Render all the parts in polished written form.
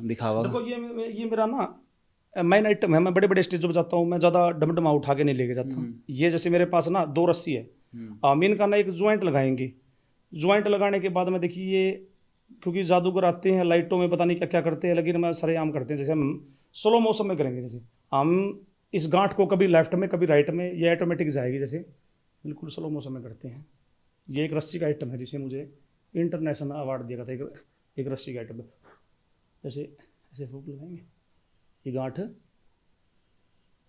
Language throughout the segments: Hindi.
दिखावा का? देखो ये मेरा ना मेन आइटम है। मैं बड़े बड़े स्टेज पे जाता हूँ, मैं ज़्यादा डमडमा उठा के नहीं लेके जाता। ये जैसे मेरे पास ना 2 रस्सी है, आमीन का ना एक ज्वाइंट लगाएंगे। ज्वाइंट लगाने के बाद में देखिए ये, क्योंकि जादूगर आते हैं लाइटों में पता नहीं क्या क्या करते हैं, लेकिन मैं सरेआम करते हैं। जैसे हम स्लो मोशन में करेंगे, जैसे हम इस गांठ को कभी लेफ्ट में कभी राइट में, ये ऑटोमेटिक जाएगी, जैसे बिल्कुल स्लो मोशन में करते हैं। ये एक रस्सी का आइटम है जिसे मुझे इंटरनेशनल अवार्ड दिया गया था। एक रस्सी का आइटम है। जैसे ऐसे फूक लगाएंगे, ये गांठ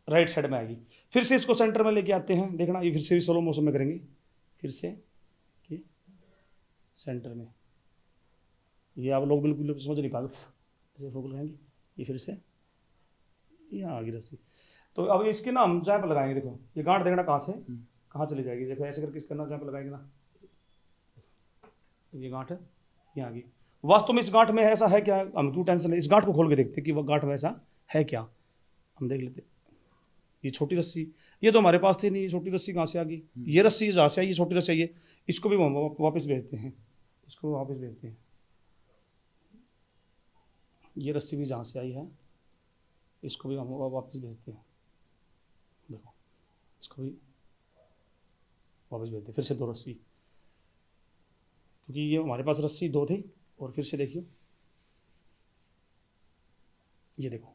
राइट साइड में आएगी। फिर से इसको सेंटर में लेके आते हैं, देखना ये फिर से भी स्लो मोशन में करेंगे। फिर से कि सेंटर में, ये आप लोग बिल्कुल समझ नहीं पाओगे। ऐसे फूक लगाएंगे, ये फिर से यहाँ आ गई रस्सी। तो अब इसके ना हम जहाँ पर लगाएंगे, देखो ये गांठ देखना कहाँ से कहाँ चली जाएगी। देखो ऐसे करके इसका ना जहाँ पर लगाएंगे ना, ये गांठ यहाँ आ गई। वास्तव में इस गांठ में ऐसा है क्या, हम क्यों टेंशन है, इस गांठ को खोल के देखते कि वह गांठ में ऐसा है क्या। हम देख लेते। ये छोटी रस्सी, ये तो हमारे पास थी नहीं, ये छोटी रस्सी कहाँ से आ गई। ये रस्सी जहाँ से आई, ये छोटी रस्सी आई है, इसको भी हम वापस भेजते हैं, इसको वापस भेजते हैं। ये रस्सी भी जहाँ से आई है, इसको भी हम वापस भेजते हैं। देखो इसको भी वापस भेजते हैं। फिर से 2 रस्सी, क्योंकि ये हमारे पास रस्सी 2 थी। और फिर से देखिए, ये देखो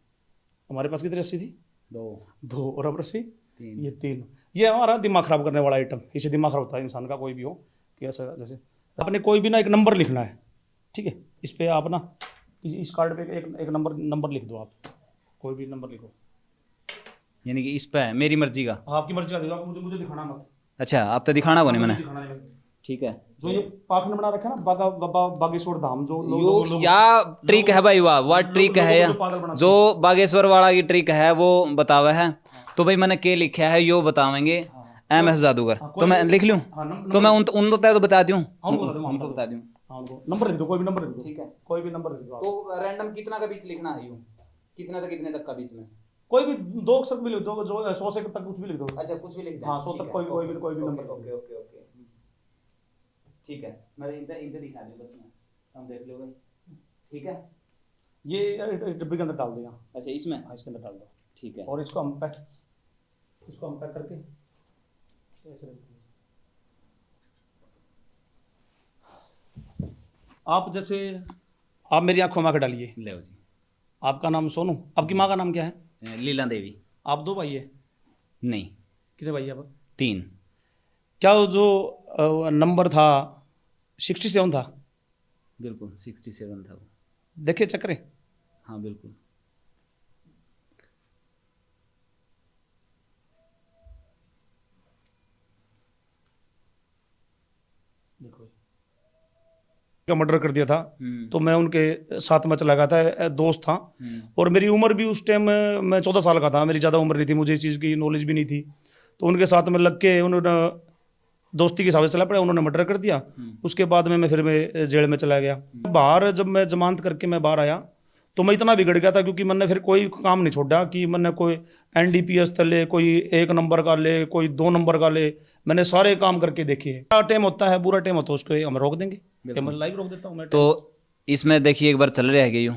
हमारे पास कितनी रस्सी थी, 2 और अब रस्सी 3। ये 3, ये हमारा दिमाग खराब करने वाला आइटम। इसे दिमाग खराब होता है इंसान का, कोई भी हो कि ऐसा। जैसे आपने कोई भी ना एक नंबर लिखना है, ठीक है, इस पे आप ना इस कार्ड पे एक नंबर लिख दो। आप कोई भी नंबर लिखो, यानी कि इस पे है मेरी मर्जी का? आपकी मर्जी का दे दो, आप मुझे दिखाना मत। अच्छा, आप तो दिखाना को नहीं मैंने। दिखाना नहीं। ठीक है। जो ये पाखंड बना रखा है ना, बागेश्वर धाम, जो यो या ट्रिक है भाई, वाह ट्रिक है या जो बागेश्वर वाला की ट्रिक है वो बतावा है। तो भाई मैंने के लिखा है यो बतावेंगे MS जादूगर। तो मैं लिख लूं? तो मैं उन तो बता दूं, उनको बता दूं। नंबर लिख दो, कोई भी नंबर लिख दो। ठीक है, कोई भी नंबर लिख दो। तो रैंडम कितना का बीच लिखना है? यूं कितना तक कितने तक का बीच में? कोई भी 2 अक्षर भी लिख दो, जो 100 से तक कुछ भी लिख दो। अच्छा, कुछ भी लिख दें? हाँ, 100 तक कोई भी नंबर। ओके ओके ओके, ठीक है। मैं इधर दिखा दूं बस, मैं हम देख लो भाई। ठीक है, ये डिब्बे के अंदर डाल दो यहाँ। अच्छा, इसमें? हाँ, इसके अंदर डाल दो। ठीक है। और इसको हम पैक करके ऐसे रख दो। आप जैसे आप मेरी आंखों में आकर डालिए। ले जी। आपका नाम सोनू, आपकी माँ का नाम क्या है? लीला देवी। आप 2 भाई है? नहीं, कितने भाई है आप? 3। क्या वो जो नंबर था 67 था? बिल्कुल 67 था वो। देखे चक्रे? हाँ बिल्कुल। देखो का मर्डर कर दिया था, तो मैं उनके साथ में चला गया था, दोस्त था। और मेरी उम्र भी उस टाइम मैं 14 साल का था, मेरी ज़्यादा उम्र नहीं थी, मुझे इस चीज़ की नॉलेज भी नहीं थी। तो उनके साथ में लग के उन्होंने दोस्ती के हिसाब से चला पड़ा, उन्होंने मर्डर कर दिया। उसके बाद में मैं जेल में चला गया। बाहर जब मैं जमानत करके मैं बाहर आया, तो मैं इतना बिगड़ गया था, क्योंकि मैंने फिर कोई काम नहीं छोड़ा कि मैंने कोई NDPS ले, कोई 1 नंबर का ले, कोई 2 नंबर का ले। मैंने सारे काम करके देखे। बुरा टाइम होता है, बुरा टाइम होता है, उसको हम रोक देंगे। मैं लाइव रोक देता हूँ मैं। तो इसमें देखिए एक बार चल रहा है यूँ,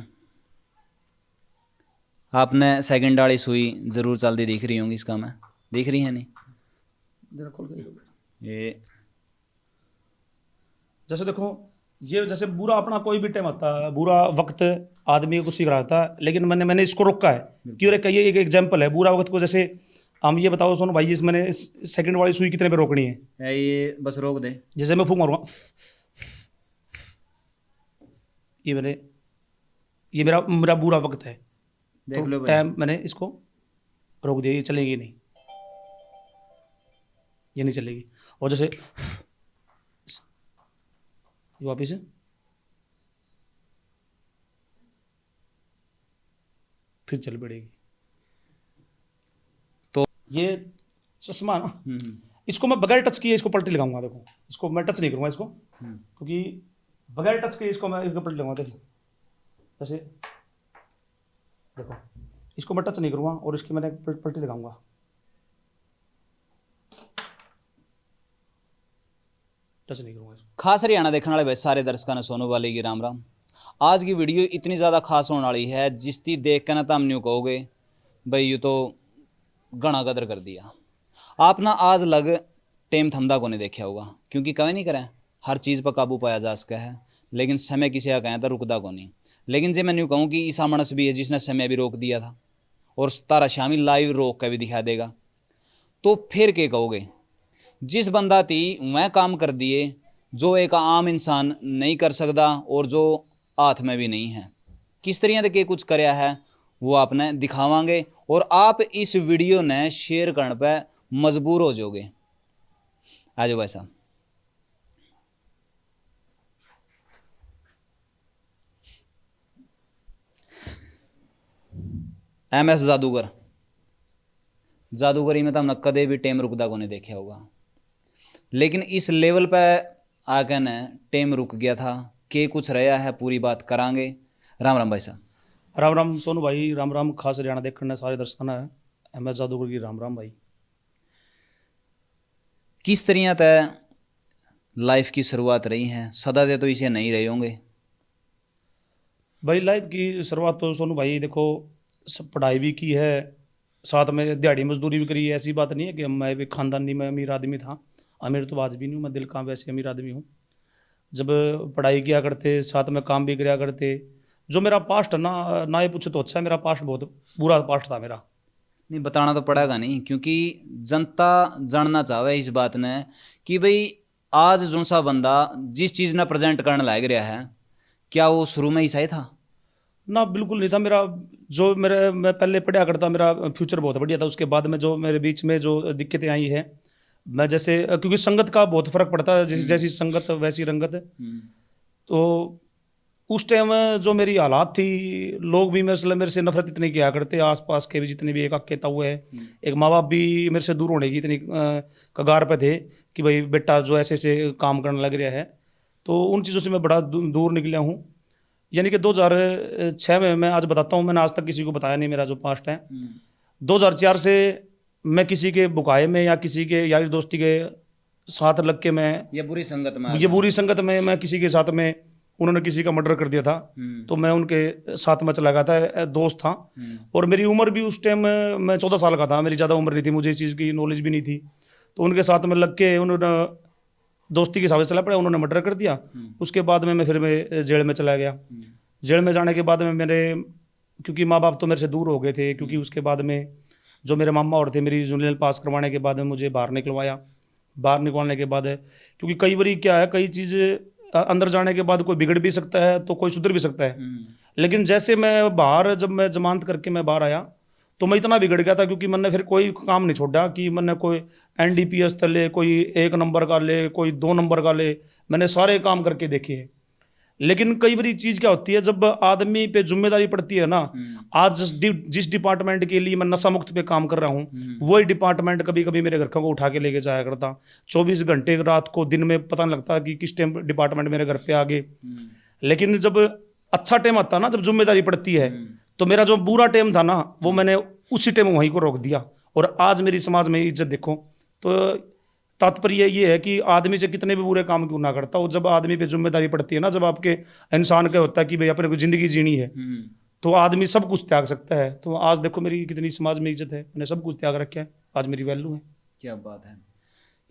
आपने सेकंड वाली सुई जरूर चलती दिख रही होंगी इसका, में दिख रही है नहीं? ये जैसे देखो, ये जैसे बुरा अपना कोई भी टाइम आता है, बुरा वक्त आदमी को कुछ सीख रहा था, लेकिन मैंने इसको रोका है। क्यों रे, ये एक एग्जाम्पल है बुरा वक्त को। जैसे हम ये बताओ सोनू भाई, मैंने इस सेकंड वाली सुई कितने पे रोकनी है? ये बस रोक दे। जैसे मैं फूंक मारूंगा, ये मेरा बुरा वक्त है, देख लो तो टाइम मैंने इसको रोक दिया, ये चलेगी नहीं, ये नहीं चलेगी। और जैसे वापिस फिर चल पड़ेगी। तो ये चश्मा ना, इसको मैं बगैर टच किए इसको पलटी लगाऊंगा। देखो इसको मैं टच नहीं करूंगा इसको, क्योंकि बगैर टच किए इसको मैं पलटी लगाऊंगा। देखो जैसे देखो, इसको मैं टच नहीं करूंगा और इसकी मैंने पलटी लगाऊंगा। टच नहीं करूंगा इसको। खास हरियाणा देखने वाले भाई सारे दर्शकों ने सोनू वाले की राम राम। आज की वीडियो इतनी ज़्यादा खास होने वाली है जिसकी देख के ना तो हम न्यू कहोगे भाई ये तो घना कदर कर दिया। आप ना आज लग टेम थमदा को नहीं देखा होगा, क्योंकि कभी नहीं करें हर चीज़ पर काबू पाया जा सका है, लेकिन समय किसी का कहें तो रुकदा को नहीं। लेकिन जे मैं न्यू कहूँ कि ईसा मानस भी है जिसने समय भी रोक दिया था और तारा शामी लाइव रोक के भी दिखा देगा, तो फिर क्या कहोगे। जिस बंदा थी वह काम कर दिए जो एक आम इंसान नहीं कर सकता और जो हाथ में भी नहीं है। किस तरह के कुछ कराया है वो आपने दिखावांगे और आप इस वीडियो ने शेयर करने पे मजबूर हो जाओगे। आ जाओ भाई साहब। MS जादूगर, जादूगरी में तो हमने कदे भी टेम रुकदा को नहीं देखा होगा, लेकिन इस लेवल पे आके ने टेम रुक गया था। के कुछ रहा है पूरी बात करांगे। राम राम भाई साहब। राम राम सोनू भाई, राम राम खास हरियाणा देखने सारे दर्शक है MS जादूगर की राम राम भाई। किस तरह से लाइफ की शुरुआत रही है, सदा दे तो इसे नहीं रहे होंगे भाई लाइफ की शुरुआत तो सोनू भाई देखो पढ़ाई भी की है, साथ में दिहाड़ी मजदूरी भी करी है। ऐसी बात नहीं है कि मैं भी खानदानी में अमीर आदमी था, अमीर तो आज भी नहीं हूँ, मैं दिल का वैसे अमीर आदमी हूँ। जब पढ़ाई किया करते साथ में काम भी किया करते। जो मेरा पास्ट है ना ये पूछे तो अच्छा है, मेरा पास्ट बहुत बुरा पास्ट था मेरा। नहीं बताना तो पड़ेगा नहीं, क्योंकि जनता जानना चाहे इस बात ने कि भाई आज जो सा बंदा जिस चीज़ ने प्रेजेंट करने लग रहा है क्या वो शुरू में ही सही था। ना बिल्कुल नहीं था। मेरा जो मेरे मैं पहले पढ़ा करता मेरा फ्यूचर बहुत बढ़िया था। उसके बाद में जो मेरे बीच में जो दिक्कतें आई है, मैं जैसे क्योंकि संगत का बहुत फर्क पड़ता है, जैसी जैसी संगत वैसी रंगत। तो उस टाइम जो मेरी हालात थी, लोग भी मेरे से नफरत इतनी किया करते, आसपास के भी जितने भी एक अकेता हुए हैं, एक माँ बाप भी मेरे से दूर होने की इतनी कगार पे थे कि भाई बेटा जो ऐसे ऐसे काम करने लग रहा है। तो उन चीज़ों से मैं बड़ा दूर निकला हूँ। यानी कि 2006 में, मैं आज बताता हूँ, मैंने आज तक किसी को बताया नहीं मेरा जो पास्ट है। 2004 से मैं किसी के बुकाए में या किसी के यारी दोस्ती के साथ लग के मैं ये बुरी संगत में मैं किसी के साथ में, उन्होंने किसी का मर्डर कर दिया था तो मैं उनके साथ में चला गया था, दोस्त था। और मेरी उम्र भी उस टाइम मैं 14 साल का था, मेरी ज़्यादा उम्र नहीं थी, मुझे इस चीज़ की नॉलेज भी नहीं थी। तो उनके साथ में लग के उन्होंने दोस्ती के हिसाब से चला पड़ा, उन्होंने मर्डर कर दिया। उसके बाद में मैं जेल में चला गया। जेल में जाने के बाद में मेरे, क्योंकि माँ बाप तो मेरे से दूर हो गए थे, क्योंकि उसके बाद में जो मेरे मामा और थे, मेरी जूनियर पास करवाने के बाद में मुझे बाहर निकलवाया। बाहर निकलवाने के बाद क्योंकि कई बारी क्या है, कई चीज़ अंदर जाने के बाद कोई बिगड़ भी सकता है तो कोई सुधर भी सकता है। लेकिन जैसे मैं बाहर, जब मैं जमानत करके मैं बाहर आया तो मैं इतना बिगड़ गया था, क्योंकि मैंने फिर कोई काम नहीं छोड़ा कि मैंने कोई NDPS ले, कोई 1 नंबर का ले, कोई 2 नंबर का ले, मैंने सारे काम करके देखे हैं। लेकिन कई बारी चीज़ क्या होती है, जब आदमी पे जिम्मेदारी पड़ती है ना, आज जिस डिपार्टमेंट के लिए मैं नशा मुक्त पे काम कर रहा हूँ, वही डिपार्टमेंट कभी कभी मेरे घर को उठा के लेके जाया करता। 24 घंटे रात को दिन में पता नहीं लगता कि किस टाइम डिपार्टमेंट मेरे घर पे आ गए। लेकिन जब अच्छा टाइम आता ना, जब जिम्मेदारी पड़ती है, तो मेरा जो बुरा टाइम था ना, वो मैंने उसी टाइम वहीं को रोक दिया। और आज मेरी समाज में इज्जत देखो। तो तात्पर्य ये है कि आदमी से कितने भी बुरे काम क्यों ना करता हो, जब आदमी पे जिम्मेदारी पड़ती है ना, जब आपके इंसान का होता है कि भाई अपने को जिंदगी जीनी है, तो आदमी सब कुछ त्याग सकता है। तो आज देखो मेरी कितनी समाज में इज्जत है, मैंने सब कुछ त्याग रखा है, आज मेरी वैल्यू है। क्या बात है।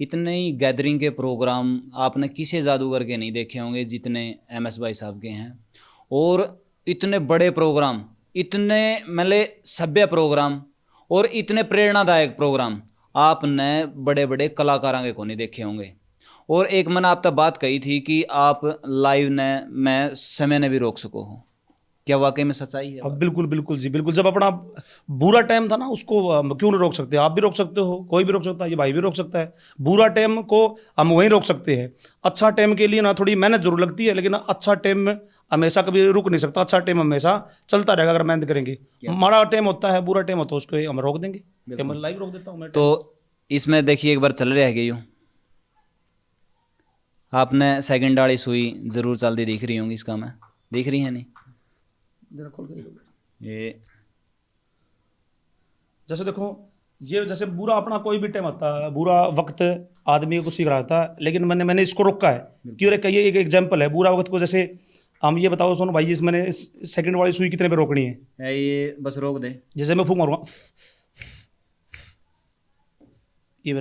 इतने ही गैदरिंग के प्रोग्राम आपने किसी जादूगर के नहीं देखे होंगे जितने MS भाई साहब के हैं। और इतने बड़े प्रोग्राम, इतने मतलब सभ्य प्रोग्राम और इतने प्रेरणादायक प्रोग्राम आपने बड़े बड़े कलाकारों के को नहीं देखे होंगे। और एक मैंने आप तक बात कही थी कि आप लाइव ने मैं समय ने भी रोक सको हो, क्या वाकई में सच्चाई है? अब बिल्कुल बिल्कुल जी बिल्कुल। जब अपना बुरा टाइम था ना, उसको क्यों नहीं रोक सकते? आप भी रोक सकते हो, कोई भी रोक सकता है, ये भाई भी रोक सकता है। बुरा टाइम को हम वहीं रोक सकते हैं। अच्छा टाइम के लिए ना थोड़ी मेहनत जरूर लगती है, लेकिन अच्छा टाइम हमेशा कभी रुक नहीं सकता। अच्छा टाइम हमेशा चलता रहेगा अगर मेहनत करेंगे। हमारा टाइम होता है, बुरा टाइम होता है, उसको हम रोक देंगे। मैं लाइव रोक देता हूँ। तो इसमें देखिए एक बार चल रहा है, यूँ आपने सेकंड वाली सुई जरूर चलती दिख रही होंगी, इसका मैं दिख रही है नहीं ये। जैसे देखो, ये जैसे बुरा अपना कोई भी टाइम आता है, बुरा वक्त आदमी को सीख रहा था, लेकिन मैंने इसको रोका है। क्यों रे? ये एक एग्जाम्पल है बुरा वक्त को। जैसे हम ये बताओ सोनू भाई, इस मैंने इस सेकंड वाली सुई कितने पे रोकनी है? ये बस रोक दे। जैसे मैं फूंक मारूंगा, ये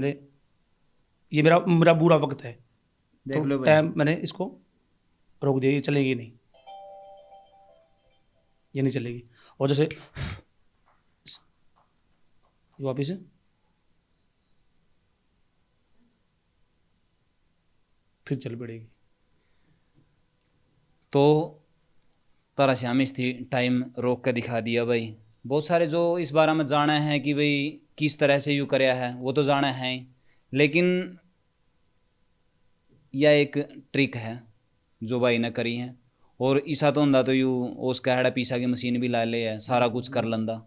मेरा मेरा बुरा वक्त है, देख तो लो भाई। टाइम मैंने इसको रोक दिया, ये चलेगी नहीं, ये नहीं चलेगी। और जैसे ये वापिस फिर चल पड़ेगी। तो तरह से हम इस थी टाइम रोक के दिखा दिया भाई। बहुत सारे जो इस बारे में जाना है कि भाई किस तरह से यू कराया है वो तो जाना है ही, लेकिन यह एक ट्रिक है जो भाई ने करी है। और इसा तो होंदा तो यू उसका हेड़ा पीसा की मशीन भी ला ले है, सारा कुछ कर लंदा।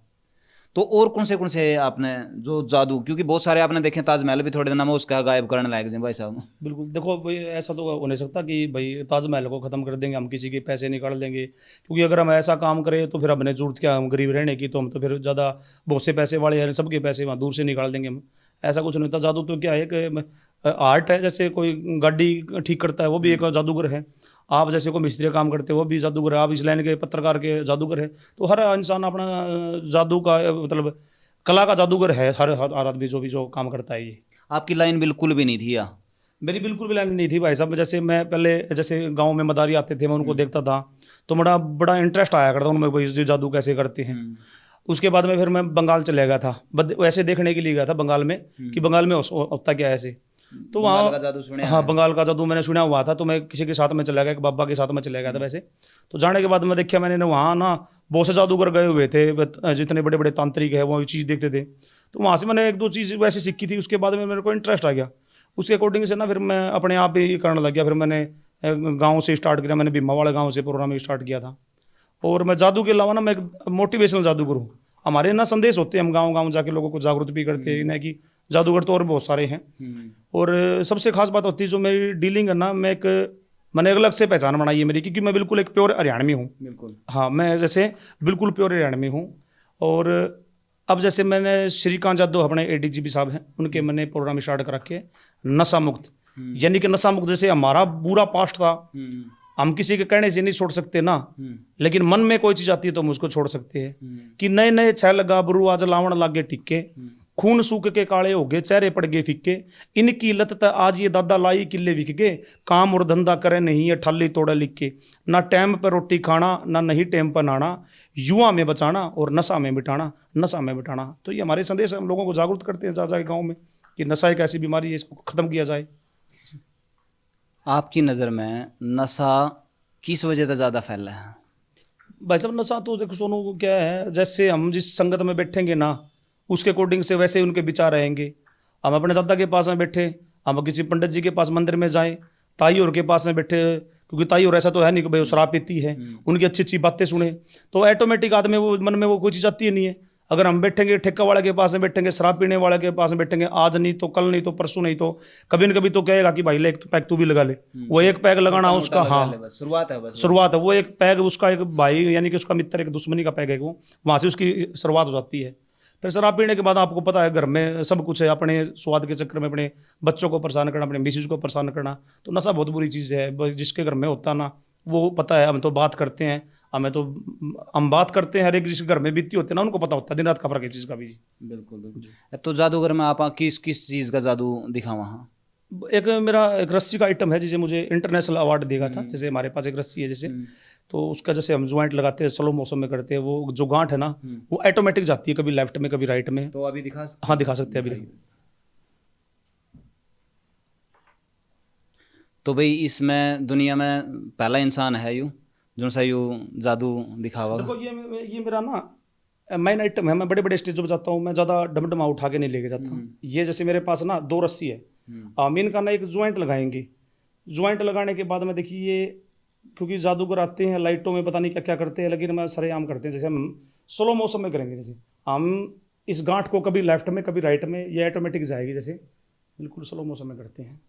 तो और कौन से आपने जो जादू, क्योंकि बहुत सारे आपने देखे ताजमहल भी थोड़े दिन में उसका गायब करने लायक हैं भाई साहब। बिल्कुल, देखो भाई ऐसा तो हो नहीं सकता कि भाई ताजमहल को ख़त्म कर देंगे, हम किसी के पैसे निकाल देंगे, क्योंकि अगर हम ऐसा काम करें तो फिर हमने जरूरत क्या, हम गरीब रहने की, तो हम तो फिर ज़्यादा बहुत से पैसे वाले हैं, सबके पैसे वहाँ दूर से निकाल देंगे हम। ऐसा कुछ नहीं होता। जादू तो क्या है कि आर्ट है, जैसे कोई गाड़ी ठीक करता है वो भी एक जादूगर है, आप जैसे कोई मिस्त्री का काम करते हो वो भी जादूगर है, आप इस लाइन के पत्रकार के जादूगर है। तो हर इंसान अपना जादू का मतलब कला का जादूगर है, हर आदमी जो भी जो काम करता है। ये आपकी लाइन बिल्कुल भी नहीं थी या? मेरी बिल्कुल भी लाइन नहीं थी भाई साहब। जैसे मैं पहले जैसे गांव में मदारी आते थे, मैं उनको देखता था तो बड़ा बड़ा इंटरेस्ट आया करता उनमें, भाई ये जादू कैसे करते हैं। उसके बाद में फिर मैं बंगाल चले गया था, वैसे देखने के लिए गया था बंगाल में कि बंगाल में होता क्या है ऐसे। तो बंगाल का वहाँ जादू सुने? हाँ, बंगाल का जादू मैंने सुना हुआ था, तो मैं किसी के साथ में चला गया, एक बाबा के साथ में चला गया था वैसे। तो जाने के बाद मैं देखा, मैंने वहाँ ना बहुत से जादूगर गए हुए थे, जितने बड़े बड़े तांत्रिक है वो चीज़ देखते थे। तो वहाँ से मैंने एक दो चीज़ वैसे सीखी थी। उसके बाद में मेरे को इंटरेस्ट आ गया, उसके अकॉर्डिंग से ना फिर मैं अपने आप ही करने लग गया। फिर मैंने गाँव से स्टार्ट किया, मैंने भीमा वाले गाँव से प्रोग्राम स्टार्ट किया था। और मैं जादू के अलावा ना मैं एक मोटिवेशनल जादूगर हूँ। हमारे ना संदेश होते हैं, हम गांव गांव जाके लोगों को जागरूक भी करते हैं, ना कि जादूगर तो और बहुत सारे हैं। और सबसे खास बात होती है जो मेरी डीलिंग है ना, मैंने एक अलग से पहचान बनाई है मेरी, क्योंकि मैं बिल्कुल एक प्योर हरियाणवी हूँ। बिल्कुल। हाँ, मैं जैसे बिल्कुल प्योर हरियाणवी हूँ। और अब जैसे मैंने श्रीकांत जादव अपने एडीजीपी साहब हैं, उनके मैंने प्रोग्राम स्टार्ट कर रखे नशा मुक्त। यानी कि नशा मुक्त जैसे हमारा बुरा पास्ट था, हम किसी के कहने से नहीं छोड़ सकते ना, लेकिन मन में कोई चीज आती है तो हम उसको छोड़ सकते हैं। कि नए नए छैल गाभरू आज लावण लागे टिक्के, खून सूख के काले हो गए चेहरे पड़ गए फिक्के, इनकी लत त आज ये दादा लाई किले बिक गए, काम और धंधा करे नहीं ये ठाली तोड़े लिख के, ना टाइम पर रोटी खाना ना नहीं टाइम पर नहाना, युवा में बचाना और नशा में मिटाना, नशा में मिटाना। तो ये हमारे संदेश है, हम लोगों को जागरूक करते हैं जा जाके गाँव में कि नशा एक ऐसी बीमारी है, इसको खत्म किया जाए। आपकी नज़र में नशा किस वजह से ज़्यादा फैला है? भाई साहब नशा तो देखो सोनू क्या है, जैसे हम जिस संगत में बैठेंगे ना उसके अकॉर्डिंग से वैसे ही उनके विचार रहेंगे। हम अपने दादा के पास में बैठे, हम किसी पंडित जी के पास मंदिर में जाएं, ताई और के पास में बैठे, क्योंकि ताई और ऐसा तो है नहीं कि भाई वो शराब पीती है, उनकी अच्छी अच्छी बातें सुने तो ऑटोमेटिक आदमी वो मन में वो कोई चीज़ आती ही नहीं है। अगर हम बैठेंगे ठेका वाले के पास में बैठेंगे, शराब पीने वाले के पास में बैठेंगे, आज नहीं तो कल नहीं तो परसों नहीं तो कभी न कभी तो कहेगा कि भाई ले एक पैक तू भी लगा ले। वो एक पैक लगाना उसका, हाँ शुरुआत है, बस शुरुआत है। वो एक पैग उसका एक भाई यानी कि उसका मित्र, एक दुश्मनी का पैग है वो, वहाँ से उसकी शुरुआत हो जाती है। फिर शराब पीने के बाद आपको पता है घर में सब कुछ है, अपने स्वाद के चक्कर में अपने बच्चों को परेशान करना, अपने मिसेज को परेशान करना, तो नशा बहुत बुरी चीज़ है। जिसके घर में होता ना वो पता है, हम तो बात करते हैं, हम बात करते हैं, हर एक जिसके घर में बीती होती है ना उनको पता होता है दिन रात का फर्क है चीज़ का भी। बिल्कुल बिल्कुल। तो जादूगर में आप किस किस चीज़ का जादू दिखा वहाँ? एक मेरा एक रस्सी का आइटम है जिसे मुझे इंटरनेशनल अवार्ड देगा था। जैसे हमारे पास एक रस्सी है जैसे, तो उसका जैसे हम ज्वाइंट लगाते हैं स्लो मौसम में करते हैं, वो जो गांठ है ना वो ऑटोमेटिक जाती है, कभी लेफ्ट में कभी राइट में। तो अभी दिखा? हाँ दिखा सकते हैं अभी। तो भाई इसमें दुनिया में पहला इंसान है यू जो सा यू जादू दिखावा? देखो ये मेरा ना मेन आइटम है। मैं बड़े बड़े स्टेज पे जाता हूँ, मैं ज़्यादा डमडमा उठा के नहीं लेके जाता। ये जैसे मेरे पास ना दो रस्सी है, मेन का ना एक ज्वाइंट लगाएंगे। ज्वाइंट लगाने के बाद में देखिए ये, क्योंकि जादूगर आते हैं लाइटों में पता नहीं क्या क्या करते हैं, लेकिन मैं सरेआम करते हैं। जैसे हम स्लो मोशन में करेंगे, जैसे हम इस गांठ को कभी लेफ्ट में कभी राइट में, ये ऑटोमेटिक जाएगी, जैसे बिल्कुल स्लो मोशन में करते हैं।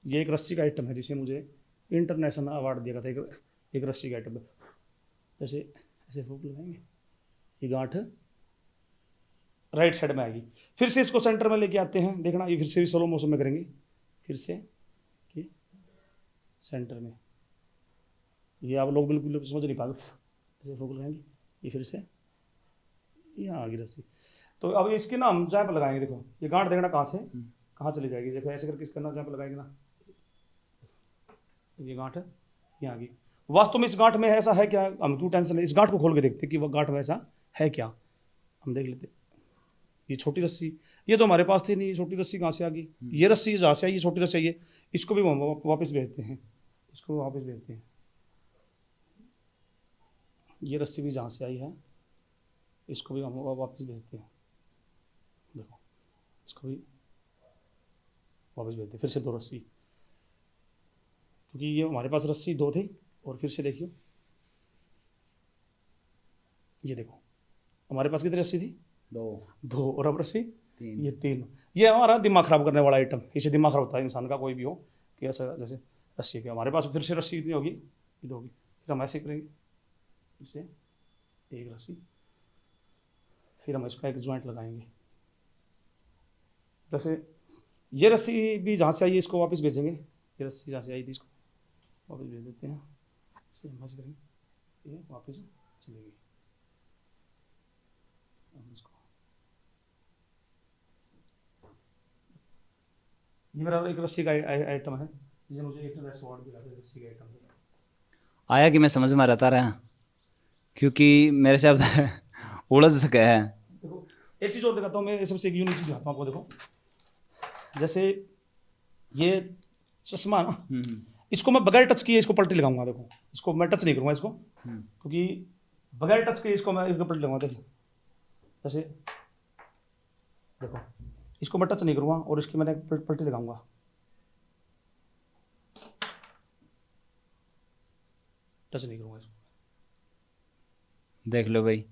ये एक रस्सी का आइटम है जिसे मुझे इंटरनेशनल अवार्ड दिया था, एक रस्सी का आइटम। जैसे ऐसे फूक लगाएंगे, ये गांठ राइट साइड में आएगी, फिर से इसको सेंटर में लेके आते हैं, देखना ये फिर से भी स्लो मोशन में करेंगे, फिर से कि सेंटर में ये आप लोग बिल्कुल समझ नहीं पाओगे, ऐसे फोकल लगाएंगे, ये फिर से यहाँ आ गई रस्सी। तो अब इसके ना हम जैप लगाएंगे, देखो ये गांठ देखना कहाँ से कहाँ चली जाएगी, देखो ऐसे करके इसका ना जैप लगाएंगे ना, ये गांठ है यहाँ आ गई। वास्तव में इस गांठ में ऐसा है क्या, हम क्यों टेंशन है, इस गांठ को खोल के देखते कि वो गांठ में ऐसा है क्या, हम देख लेते। ये छोटी रस्सी, ये तो हमारे पास थी नहीं, ये छोटी रस्सी कहाँ से आ गई, ये रस्सी जहाँ से आई, ये छोटी रस्सी आई है, इसको भी हम वापस भेजते हैं, इसको वापस भेजते हैं। ये रस्सी भी जहाँ से आई है, इसको भी हम वापस भेजते हैं, देखो इसको भी वापस भेजते हैं। फिर से 2 रस्सी, क्योंकि ये हमारे पास रस्सी 2 थी, और फिर से देखिए ये देखो हमारे पास कितनी रस्सी थी, 2 और अब रस्सी 3। ये 3। ये हमारा दिमाग खराब करने वाला आइटम, इसे दिमाग खराब होता है इंसान का, कोई भी हो कि ऐसा जैसे रस्सी के हमारे पास फिर से रस्सी कितनी होगी, ये होगी, फिर हम ऐसे करेंगे, इसे एक रस्सी, फिर हम इसका एक जॉइंट लगाएंगे। जैसे ये रस्सी भी जहाँ से आई है इसको वापस भेजेंगे, ये रस्सी जहाँ से आई थी इसको वापस भेज देते हैं, इसे हम ऐसे करेंगे, ये वापस चली गई। अब इसको, ये मेरा एक रस्सी का आइटम है, जिसे मुझे एक अवार्ड भी मिला रस्सी का आइटम। आया कि मैं समझ में रहता रहा, क्योंकि मेरे से अब उलझ सके है। देखो एक चीज़ और दिखाता हूँ मैं, सबसे एक यूनिक चीज़ दिखाता हूँ आपको, देखो जैसे ये चश्मा ना, इसको मैं बगैर टच किए इसको पलटी लगाऊंगा, देखो इसको मैं टच नहीं करूँगा इसको, क्योंकि बगैर टच किए इसको मैं पलटी लगाऊंगा, देखो जैसे देखो इसको मैं टच नहीं करूँगा और इसकी मैंने पलटी लगाऊंगा, टच नहीं करूँगा इसको, देख लो भाई,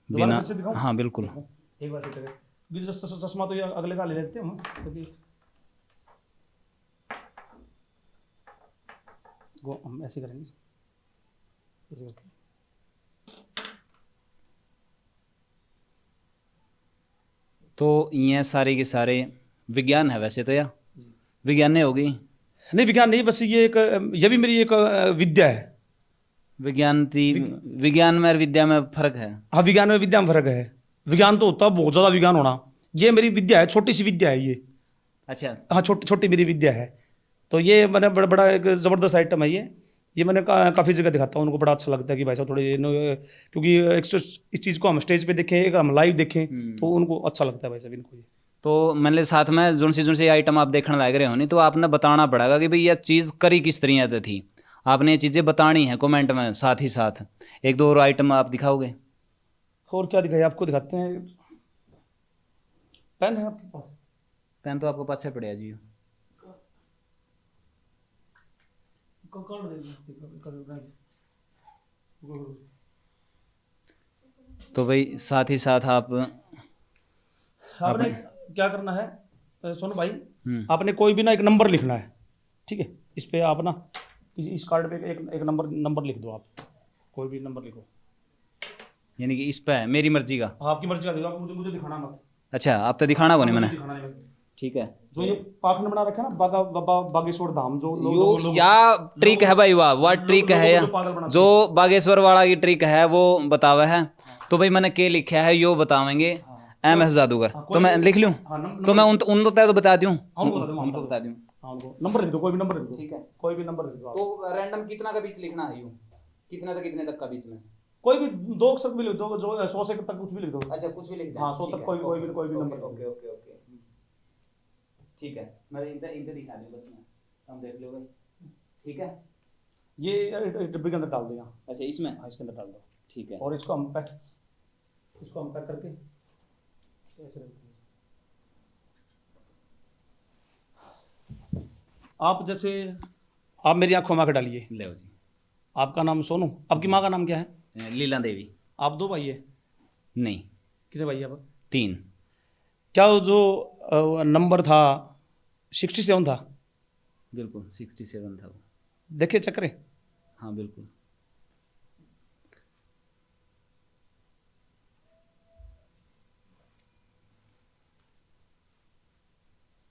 दोबारा बिना, फिर से दिखाऊं? हाँ बिल्कुल। एक बार फिर चश्मा तो ये अगले का ले लेते हैं हम, क्योंकि वो हम ऐसे करेंगे, ऐसे करके तो ये सारे के सारे विज्ञान है वैसे तो, या विज्ञान नहीं होगी? नहीं विज्ञान नहीं, बस ये भी मेरी एक विद्या है। विज्ञान में और विद्या में फर्क है? हाँ विज्ञान में विद्या में फर्क है, विज्ञान तो होता है बहुत ज़्यादा विज्ञान होना, ये मेरी विद्या है, छोटी सी विद्या है ये। अच्छा। हाँ छोटी छोटी मेरी विद्या है, तो ये मैंने बड़ा बड़ा एक ज़बरदस्त आइटम है ये मैंने काफ़ी जगह दिखाता हूँ, उनको बड़ा अच्छा लगता है कि भाई साहब थोड़े क्योंकि इस चीज़ को हम स्टेज पे देखें, एक हम लाइव देखें तो उनको अच्छा लगता है भाई साहब इनको। ये तो मैंने साथ में जुन सी आइटम आप देखने लग रहे हो नहीं, तो आपने बताना पड़ेगा कि भाई यह चीज़ करी किस तरीके थी, आपने ये चीज़ें बतानी है कमेंट में, साथ ही साथ 1-2 और आइटम आप दिखाओगे? और क्या दिखाइए, आपको दिखाते हैं, पेन है आपके पास? पेन तो आपको पाछे पड़े जी। तो भाई साथ ही साथ आपने क्या करना है सोनू भाई, आपने कोई भी ना एक नंबर लिखना है, ठीक है, इस पे आप ना इस कार्ड पे एक नंबर लिख दो, आप कोई भी नंबर लिखो, यानी कि इस पे है मेरी मर्जी का? आपकी मर्जी का दिखाओ, मुझे दिखाना मत। अच्छा, आप तो दिखाना को नहीं मैंने, दिखाना नहीं, ठीक है। जो ये पाखंड बना रखा है ना बागेश्वर धाम, जो या ट्रिक है भाई, वाह ट्रिक है या जो बागेश्वर वाला की ट्रिक है वो बतावा है। तो भाई मैंने के लिखा है यो बतावेंगे MS जादूगर, तो मैं लिख लूँ? तो मैं उनको तो बता दूँ, उनको बता दूँ, नंबर लिख दो, कोई भी नंबर लिख दो, ठीक है, कोई भी नंबर लिख दो। तो रैंडम कितना का बीच लिखना है, यूं कितना तक कितने तक का बीच में? कोई भी 2 अक्षर भी लिख दो, जो 100 से तक कुछ भी लिख दो। अच्छा कुछ भी लिख दें? हाँ 100 तक कोई भी नंबर। ओके ओके ओके, ठीक है, मैं इधर दिखा दूँ बस, मैं हम देख लो भाई, ठीक है। ये डिब्बे के अंदर डाल दो यहाँ। अच्छा इसमें? हाँ इसके अंदर डाल दो, ठीक है। और इसको हम पैक करके ऐसे रख देंगे। आप जैसे आप मेरी आंखों में आकर डालिए, ले जी। आपका नाम सोनू, आपकी माँ का नाम क्या है? लीला देवी। आप 2 भाई है? नहीं, कितने भाई है आप? 3। क्या वो जो नंबर था 67 था? बिल्कुल 67 था वो। देखिए चक्रे, हाँ बिल्कुल।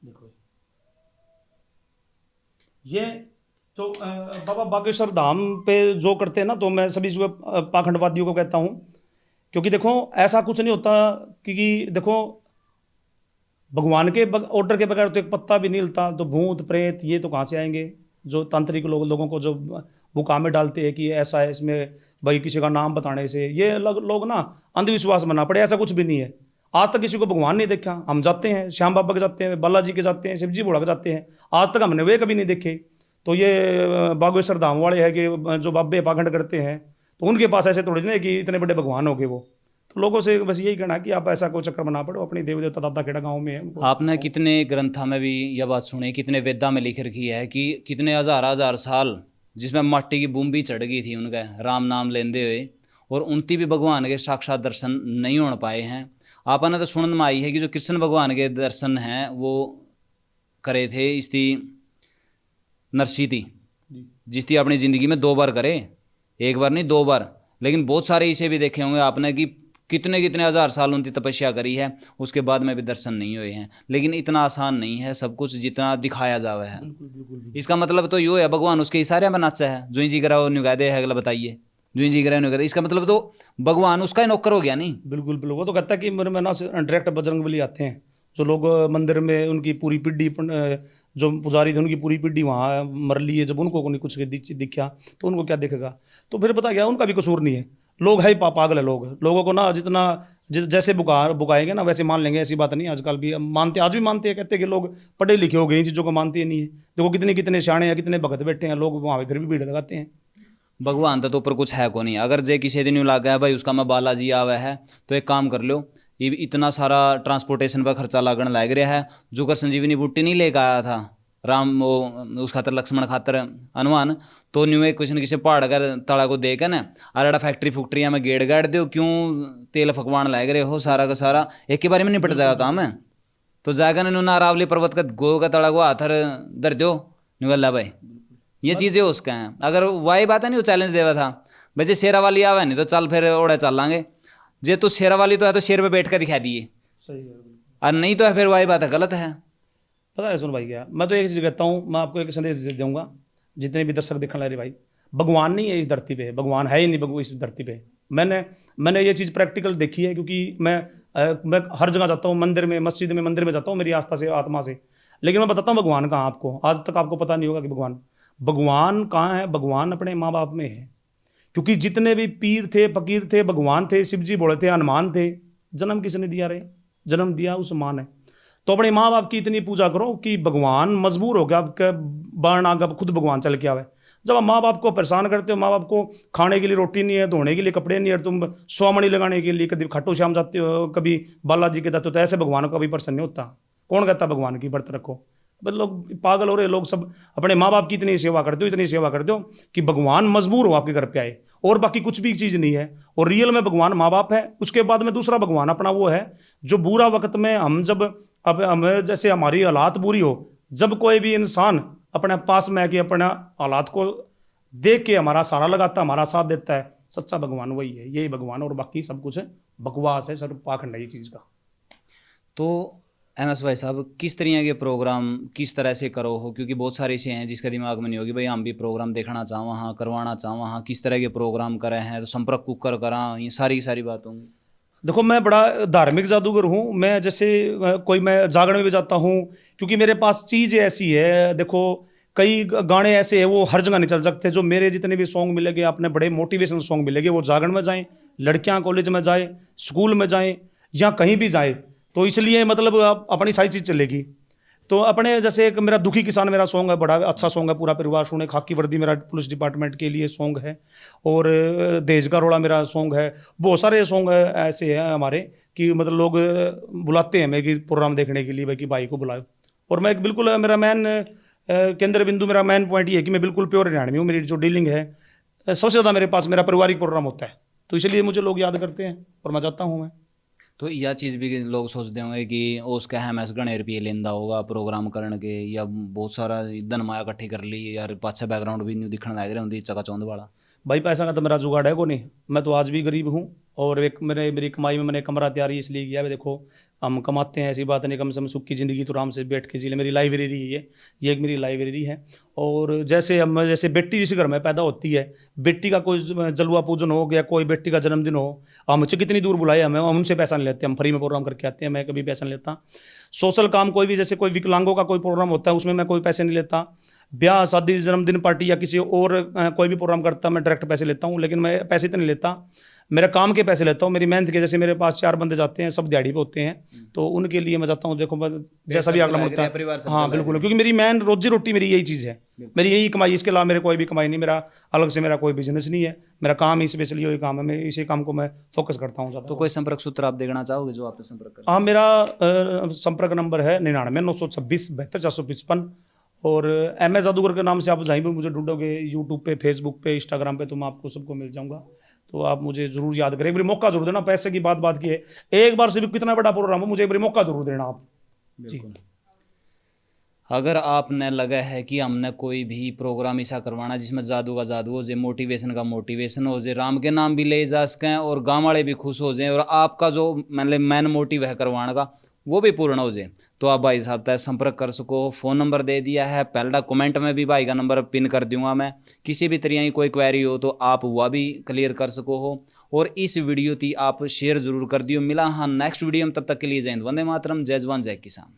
देखो ये तो बाबा बागेश्वर धाम पे जो करते हैं ना, तो मैं सभी जो पाखंडवादियों को कहता हूँ, क्योंकि देखो ऐसा कुछ नहीं होता कि देखो भगवान के ऑर्डर के बगैर तो एक पत्ता भी नहीं हिलता। तो भूत प्रेत ये तो कहाँ से आएंगे? जो तांत्रिक लोगों को जो वो काम में डालते हैं कि ऐसा है इसमें, भाई किसी का नाम बताने से ये लोग ना अंधविश्वास बना पड़े। ऐसा कुछ भी नहीं है। आज तक किसी को भगवान नहीं देखा। हम जाते हैं श्याम बाबा के जाते हैं, बालाजी के जाते हैं, शिवजी भोला के जाते हैं, आज तक हमने वे कभी नहीं देखे। तो ये बागेश्वर धाम वाले हैं कि जो बाबे पाखंड करते हैं, तो उनके पास ऐसे थोड़ी नहीं है कि इतने बड़े भगवान हो गए वो। तो लोगों से बस यही कहना है कि आप ऐसा कोई चक्कर बना पड़ो, अपनी देवी देवता दादा खेड़ा गाँव में है उनको। आपने कितने ग्रंथों में भी यह बात सुनी, कितने वेदा में लिख रखी है कि कितने हजार हजार साल जिसमें माटी की बूंद भी चढ़ गई थी उनका राम नाम लेंदे हुए, और उनती भी भगवान के साक्षात दर्शन नहीं हो पाए हैं। आपने तो सुनने में आई है कि जो कृष्ण भगवान के दर्शन हैं वो करे थे इसती नरसी थी, जिसती अपनी ज़िंदगी में 2 बार करे, एक बार नहीं 2 बार। लेकिन बहुत सारे इसे भी देखे होंगे आपने कि कितने कितने हजार साल उनकी तपस्या करी है, उसके बाद में भी दर्शन नहीं हुए हैं। लेकिन इतना आसान नहीं है सब कुछ जितना दिखाया जावे है। इसका मतलब तो यो है भगवान उसके इशारे में नाचा है, जो जी करा निगाह दे है, बताइए जो जी करा निगाह दे, इसका मतलब तो भगवान उसका ही नौकर हो गया नहीं। बिल्कुल बिल्कुल। वो तो कहता है कि मेरे में ना डायरेक्ट बजरंगबली आते हैं। जो लोग मंदिर में उनकी पूरी पीढ़ी जो पुजारी थे उनकी पूरी पीढ़ी वहाँ मर ली है, जब उनको नहीं कुछ दिखा तो उनको क्या दिखेगा? तो फिर पता क्या, उनका भी कसूर नहीं है। लोग है पागल है लोग। लोगों को ना जितना जैसे बुकाएंगे ना वैसे मान लेंगे, ऐसी बात नहीं। आजकल भी मानते, आज भी मानते हैं, कहते हैं कि लोग पढ़े लिखे हो गए, इन चीज़ों को मानते ही नहीं है। देखो कितने कितने शाणे हैं, कितने भगत बैठे हैं लोग वहाँ पे, फिर भी भीड़ लगाते हैं। भगवान तो ऊपर कुछ है को नहीं। अगर जे किसी दिन लग गया भाई उसका मैं बालाजी आवा है, तो एक काम कर लो, ये इतना सारा ट्रांसपोर्टेशन पर खर्चा लगने लग रहा है। जो कर संजीवनी बूटी नहीं लेकर आया था राम, वो उस खातर लक्ष्मण खातर हनुमान, तो न्यू एक किसी न किसी पहाड़ का तड़ा को देकर ना अरे फैक्ट्री फुक्ट्रियाँ में गेड़ गाड़ दो, क्यों तेल फकवान लग रहे हो, सारा का सारा एक के बारे में निपट जाएगा काम है। तो जाकर ना अरावली पर्वत का गो का तड़ा को हाथर दर दो निकल भाई, ये चीज़ें उसका हैं। अगर वही बात है नहीं, वो चैलेंज देवा था भाई जे शेरा वाली आवे नहीं तो चल फिर ओढ़े चल लांगे, जे तू शेरा वाली तो है तो शेर पे बैठ कर दिखा दिए, सही है। और नहीं तो है फिर वही बात है, गलत है। पता है सुन भाई क्या, मैं तो एक चीज़ कहता हूँ, मैं आपको एक संदेश दे दूंगा जितने भी दर्शक देखने लगे भाई, भगवान नहीं है इस धरती पे, भगवान है ही नहीं भगवान इस धरती पे। मैंने ये चीज़ प्रैक्टिकल देखी है, क्योंकि मैं हर जगह जाता हूँ, मंदिर में, मस्जिद में, मंदिर में जाता हूँ मेरी आस्था से, आत्मा से। लेकिन मैं बताता हूँ भगवान कहाँ आपको, आज तक आपको पता नहीं होगा कि भगवान कहाँ है। भगवान अपने माँ बाप में है। क्योंकि जितने भी पीर थे, फकीर थे, भगवान थे, शिव जी बोले थे, हनुमान थे, जन्म किसने दिया रे? जन्म दिया उस माँ ने। तो अपने माँ बाप की इतनी पूजा करो कि भगवान मजबूर हो गया आपके बाण आगे, खुद भगवान चल के आवे। जब आप माँ बाप को परेशान करते हो, माँ बाप को खाने के लिए रोटी नहीं है, धोने के लिए कपड़े नहीं है, तुम स्वामणी लगाने के लिए कभी खाटू श्याम जाते हो, कभी बालाजी के जाते हो, तो ऐसे भगवान का भी प्रसन्न नहीं होता। कौन कहता भगवान की व्रत रखो? बस लोग पागल हो रहे, लोग सब अपने माँ बाप की इतनी सेवा करते हो, इतनी सेवा करते हो कि भगवान मजबूर हो आपके घर पे आए, और बाकी कुछ भी चीज़ नहीं है। और रियल में भगवान माँ बाप है। उसके बाद में दूसरा भगवान अपना वो है जो बुरा वक्त में हम जब, अब हमें जैसे हमारी हालात बुरी हो, जब कोई भी इंसान अपने पास में आके अपना हालात को देख के हमारा सहारा लगाता, हमारा साथ देता है, सच्चा भगवान वही है। यही भगवान, और बाकी सब कुछ बकवास है, सब पाखंड है ये चीज़ का। तो MS भाई साहब, किस तरह के प्रोग्राम किस तरह से करो हो, क्योंकि बहुत सारे ऐसे हैं जिसके दिमाग में नहीं होगी भाई हम भी प्रोग्राम देखना चाहूँ, हाँ करवाना चाहूँ, हाँ किस तरह के प्रोग्राम करे हैं, तो संपर्क कुकर करा, ये सारी की सारी बात होंगी। देखो मैं बड़ा धार्मिक जादूगर हूँ। मैं जैसे कोई मैं जागरण में भी जाता हूँ, क्योंकि मेरे पास चीज़ ऐसी है। देखो कई गाने ऐसे हैं वो हर जगह नहीं चल सकते। जो मेरे जितने भी सॉन्ग मिलेंगे, आपने बड़े मोटिवेशनल सॉन्ग मिलेंगे, वो जागरण में जाएं, लड़कियां कॉलेज में जाएं, स्कूल में जाएं, या कहीं भी जाए। तो इसलिए मतलब अपनी सारी चीज़ चलेगी। तो अपने जैसे एक मेरा दुखी किसान मेरा सॉन्ग है, बड़ा अच्छा सॉन्ग है, पूरा परिवार सुने। खाकी वर्दी मेरा पुलिस डिपार्टमेंट के लिए सॉन्ग है। और देश का रोड़ा मेरा सॉन्ग है। बहुत सारे सॉन्ग ऐसे हैं हमारे कि मतलब लोग बुलाते हैं हमें कि प्रोग्राम देखने के लिए, भाई कि भाई को बुलाओ। और मैं बिल्कुल, मेरा मेन केंद्र बिंदु, मेरा मेन पॉइंट ये है कि मैं बिल्कुल प्योर हरियाणवी हूँ। मेरी जो डीलिंग है सबसे ज़्यादा मेरे पास मेरा पारिवारिक प्रोग्राम होता है, तो इसलिए मुझे लोग याद करते हैं और मैं जाता हूँ। मैं तो यह चीज़ भी लोग सोचते होंगे कि उसका MS घने रुपये लेंदा होगा प्रोग्राम करने के, या बहुत सारा धन माया इकट्ठी कर ली यार, पाछा बैकग्राउंड भी नहीं दिखने लग रहा होंगी चकाचौंध वाला। भाई पैसा का तो मेरा जुगाड़ है को नहीं, मैं तो आज भी गरीब हूँ। और एक मेरी कमाई में मैंने कमरा तैयारी इसलिए किया है, देखो हम कमाते हैं ऐसी बात नहीं, कम से कम सुख की ज़िंदगी तो आराम से बैठ के जी ले। मेरी लाइब्रेरी है ये एक मेरी लाइब्रेरी है। और जैसे बेटी जिस घर में पैदा होती है, बेटी का कोई जलवा पूजन हो गया, कोई बेटी का जन्मदिन हो, हम मुझे कितनी दूर बुलाए, हम उनसे पैसा नहीं लेते, हम फ्री में प्रोग्राम करके आते हैं, मैं कभी पैसा नहीं लेता। सोशल काम कोई भी, जैसे कोई विकलांगों का कोई प्रोग्राम होता है उसमें मैं कोई पैसे नहीं लेता। ब्याह शादी जन्मदिन पार्टी या किसी और कोई भी प्रोग्राम करता मैं डायरेक्ट पैसे लेता हूँ, लेकिन मैं पैसे तो नहीं लेता, मेरा काम के पैसे लेता हूँ, मेरी मेहनत के। जैसे मेरे पास 4 बंदे जाते हैं, सब दिहाड़ी पे होते हैं, तो उनके लिए मैं जाता हूँ। देखो जैसा भी अगला मुड़ता है, हाँ बिल्कुल, क्योंकि मेरी मेन रोजी रोटी मेरी यही चीज़ है, मेरी यही कमाई, इसके अलावा मेरे कोई भी कमाई नहीं, मेरा अलग से मेरा कोई बिजनेस नहीं है, मेरा काम ही स्पेशली वही काम है, मैं इसी काम को मैं फोकस करता हूँ ज़्यादा। तो कोई संपर्क सूत्र आप देखना चाहोगे जो आपसे संपर्क कर? हाँ, मेरा संपर्क नंबर है 99 926 72 455। और MS जादूगर के नाम से आप जहीं भी मुझे ढूंढोगे, यूट्यूब पे, फेसबुक पे, इंस्टाग्राम पे, तो मैं आपको सबको मिल जाऊंगा। तो आप मुझे जरूर याद करें, एक बार मौका जरूर देना। पैसे की बात की है, एक बार से भी कितना बड़ा प्रोग्राम हो, मुझे एक बार मौका जरूर देना आप जी। अगर आपने लगा है कि हमने कोई भी प्रोग्राम ऐसा करवाना जिसमें जादू का जादू हो जाए, मोटिवेशन का मोटिवेशन हो जाए, राम के नाम भी ले जा सकें और गाँव वाले भी खुश हो जाएं, और आपका जो मतलब मेन मोटिव है करवाने का वो भी पूर्ण हो जाए, तो आप भाई साहब तक संपर्क कर सको। फ़ोन नंबर दे दिया है, पहला कमेंट में भी भाई का नंबर पिन कर दूंगा मैं। किसी भी तरह की कोई क्वेरी हो तो आप वह भी क्लियर कर सको हो। और इस वीडियो थी आप शेयर जरूर कर दियो। मिला हाँ नेक्स्ट वीडियो में, तब तक के लिए जय हिंद, वंदे मातरम, जय जवान जय किसान।